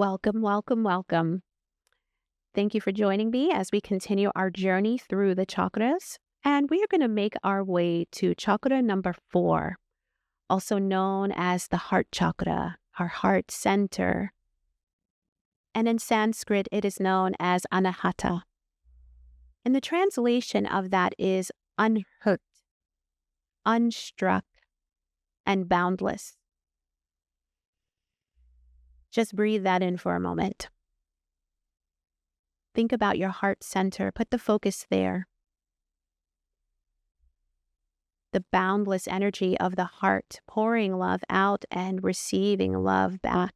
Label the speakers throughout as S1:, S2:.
S1: Welcome, welcome, welcome. Thank you for joining me as we continue our journey through the chakras. And we are going to make our way to chakra number 4, also known as the heart chakra, our heart center. And in Sanskrit, it is known as anahata. And the translation of that is unhurt, unstruck, and boundless. Just breathe that in for a moment. Think about your heart center. Put the focus there. The boundless energy of the heart, pouring love out and receiving love back.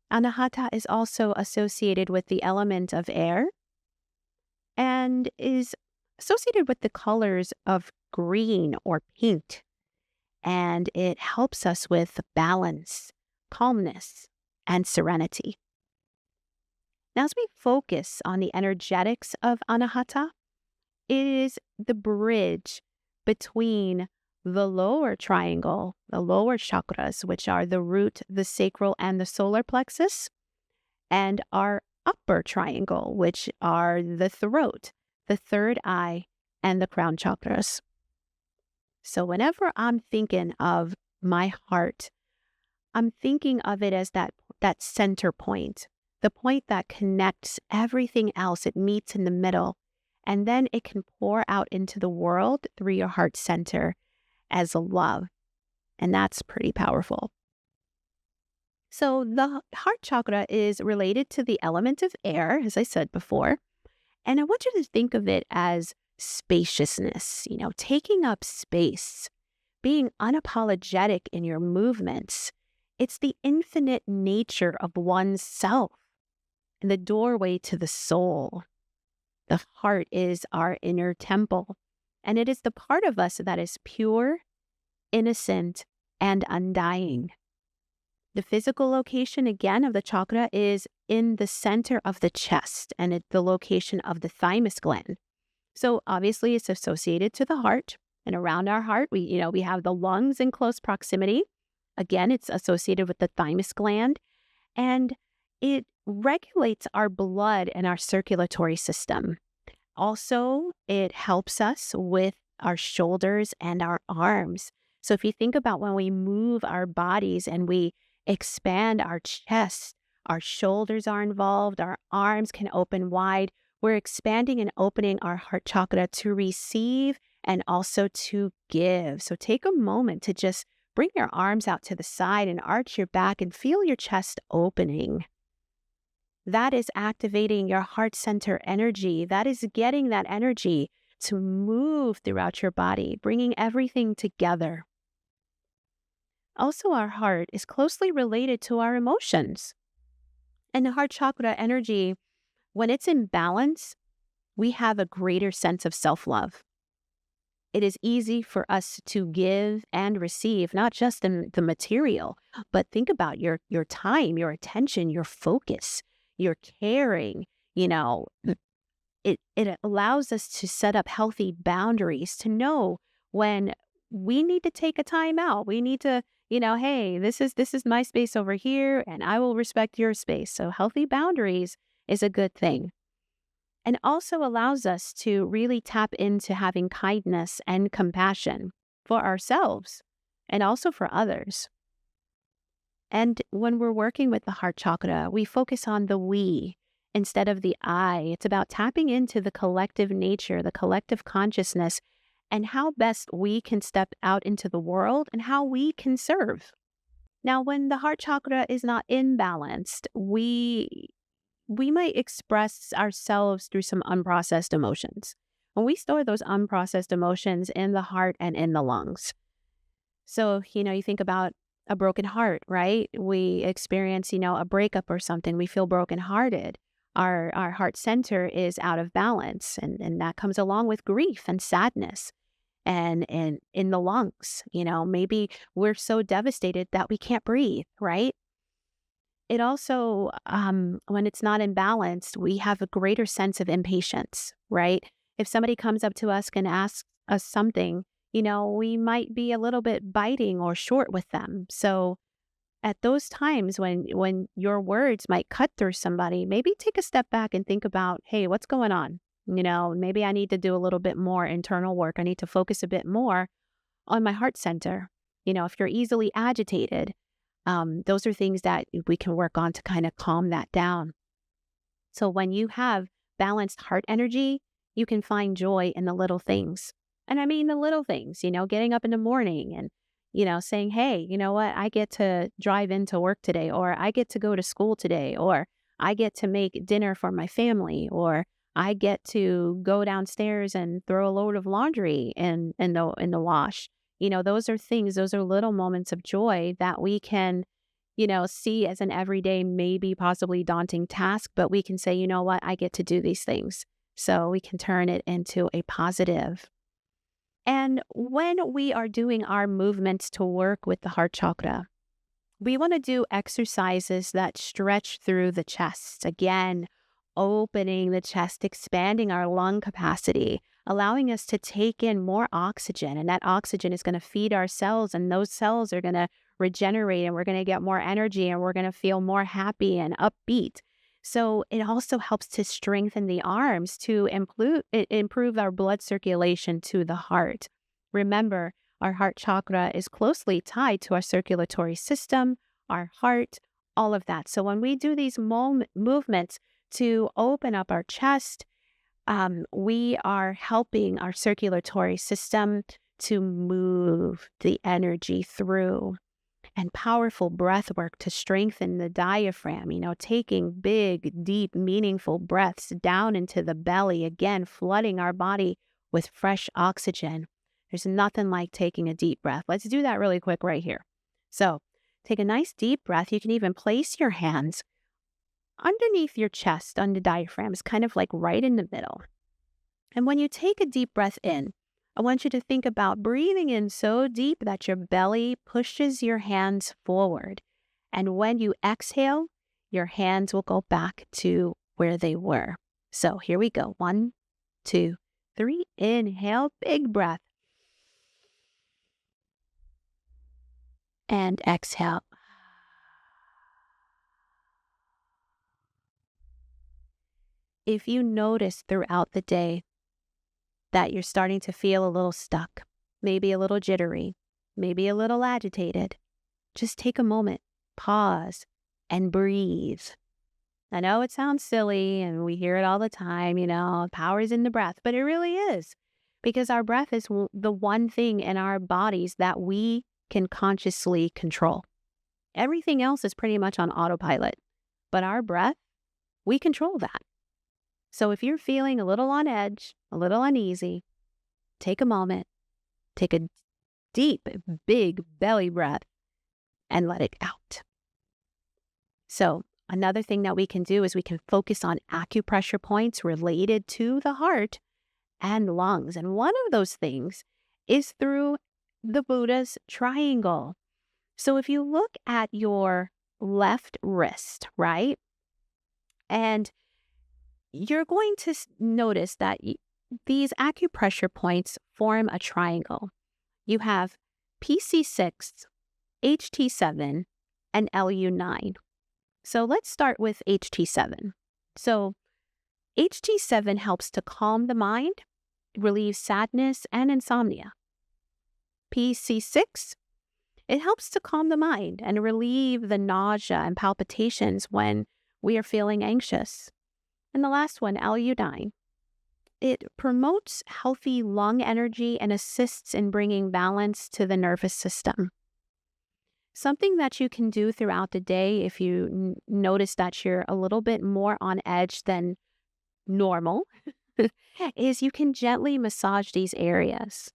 S1: Anahata is also associated with the element of air and is associated with the colors of green or pink. And it helps us with balance, calmness, and serenity. Now, as we focus on the energetics of Anahata, it is the bridge between the lower triangle, the lower chakras, which are the root, the sacral, and the solar plexus, and our upper triangle, which are the throat, the third eye, and the crown chakras. So whenever I'm thinking of my heart, I'm thinking of it as that center point, the point that connects everything else. It meets in the middle. And then it can pour out into the world through your heart center as a love. And that's pretty powerful. So the heart chakra is related to the element of air, as I said before. And I want you to think of it as spaciousness, taking up space, being unapologetic in your movements. It's the infinite nature of oneself and the doorway to the soul. The heart is our inner temple, and it is the part of us that is pure, innocent, and undying. The physical location, again, of the chakra is in the center of the chest, and it's the location of the thymus gland. So obviously, it's associated to the heart, and around our heart, we have the lungs in close proximity. Again, it's associated with the thymus gland, and it regulates our blood and our circulatory system. Also, it helps us with our shoulders and our arms. So if you think about when we move our bodies and we expand our chest, our shoulders are involved, our arms can open wide. We're expanding and opening our heart chakra to receive and also to give. So take a moment to just bring your arms out to the side and arch your back and feel your chest opening. That is activating your heart center energy. That is getting that energy to move throughout your body, bringing everything together. Also, our heart is closely related to our emotions. And the heart chakra energy, when it's in balance, we have a greater sense of self-love. It is easy for us to give and receive, not just in the material, but think about your time, your attention, your focus, your caring. It allows us to set up healthy boundaries, to know when we need to take a time out. We need to, hey, this is my space over here, and I will respect your space. So healthy boundaries is a good thing. And also allows us to really tap into having kindness and compassion for ourselves and also for others. And when we're working with the heart chakra, we focus on the we instead of the I. It's about tapping into the collective nature, the collective consciousness, and how best we can step out into the world and how we can serve. Now, when the heart chakra is not imbalanced, we might express ourselves through some unprocessed emotions. When we store those unprocessed emotions in the heart and in the lungs. So, you think about a broken heart, right? We experience, a breakup or something. We feel brokenhearted. Our heart center is out of balance, and that comes along with grief and sadness. And in the lungs, maybe we're so devastated that we can't breathe, right? It also, when it's not imbalanced, we have a greater sense of impatience, right? If somebody comes up to us and asks us something, we might be a little bit biting or short with them. So At those times when your words might cut through somebody, maybe take a step back and think about, hey, what's going on? Maybe I need to do a little bit more internal work. I need to focus a bit more on my heart center. If you're easily agitated, those are things that we can work on to kind of calm that down. So when you have balanced heart energy, you can find joy in the little things. And I mean the little things, getting up in the morning and, saying, hey, you know what? I get to drive into work today, or I get to go to school today, or I get to make dinner for my family, or I get to go downstairs and throw a load of laundry in the wash. Those are things, those are little moments of joy that we can see as an everyday, maybe possibly daunting task, but we can say, you know what, I get to do these things. So we can turn it into a positive. And when we are doing our movements to work with the heart chakra, we want to do exercises that stretch through the chest. Again, opening the chest, expanding our lung capacity, allowing us to take in more oxygen. And that oxygen is going to feed our cells, and those cells are going to regenerate, and we're going to get more energy, and we're going to feel more happy and upbeat. So it also helps to strengthen the arms to improve our blood circulation to the heart. Remember, our heart chakra is closely tied to our circulatory system, our heart, all of that. So when we do these movements to open up our chest, we are helping our circulatory system to move the energy through. And powerful breath work to strengthen the diaphragm, taking big, deep, meaningful breaths down into the belly, again, flooding our body with fresh oxygen. There's nothing like taking a deep breath. Let's do that really quick right here. So take a nice deep breath. You can even place your hands underneath your chest, on the diaphragm. It's kind of like right in the middle. And when you take a deep breath in, I want you to think about breathing in so deep that your belly pushes your hands forward. And when you exhale, your hands will go back to where they were. So here we go. 1, 2, 3. Inhale, big breath. And exhale. If you notice throughout the day that you're starting to feel a little stuck, maybe a little jittery, maybe a little agitated, just take a moment, pause, and breathe. I know it sounds silly and we hear it all the time, power is in the breath, but it really is, because our breath is the one thing in our bodies that we can consciously control. Everything else is pretty much on autopilot, but our breath, we control that. So if you're feeling a little on edge, a little uneasy, take a moment, take a deep, big belly breath, and let it out. So another thing that we can do is we can focus on acupressure points related to the heart and lungs. And one of those things is through the Buddha's triangle. So if you look at your left wrist, right? And you're going to notice that these acupressure points form a triangle. You have PC6, HT7, and LU9. So let's start with HT7. So HT7 helps to calm the mind, relieve sadness and insomnia. PC6, it helps to calm the mind and relieve the nausea and palpitations when we are feeling anxious. And the last one, LU9, it promotes healthy lung energy and assists in bringing balance to the nervous system. Something that you can do throughout the day if you notice that you're a little bit more on edge than normal is you can gently massage these areas.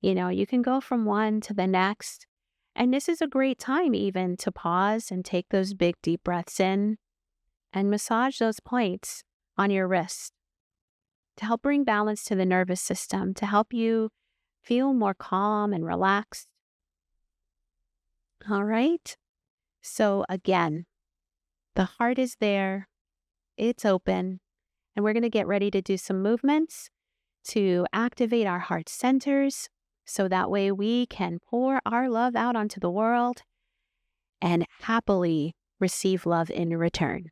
S1: You can go from one to the next. And this is a great time even to pause and take those big deep breaths in and massage those points on your wrist to help bring balance to the nervous system, to help you feel more calm and relaxed. All right. So again, the heart is there, it's open, and we're going to get ready to do some movements to activate our heart centers so that way we can pour our love out onto the world and happily receive love in return.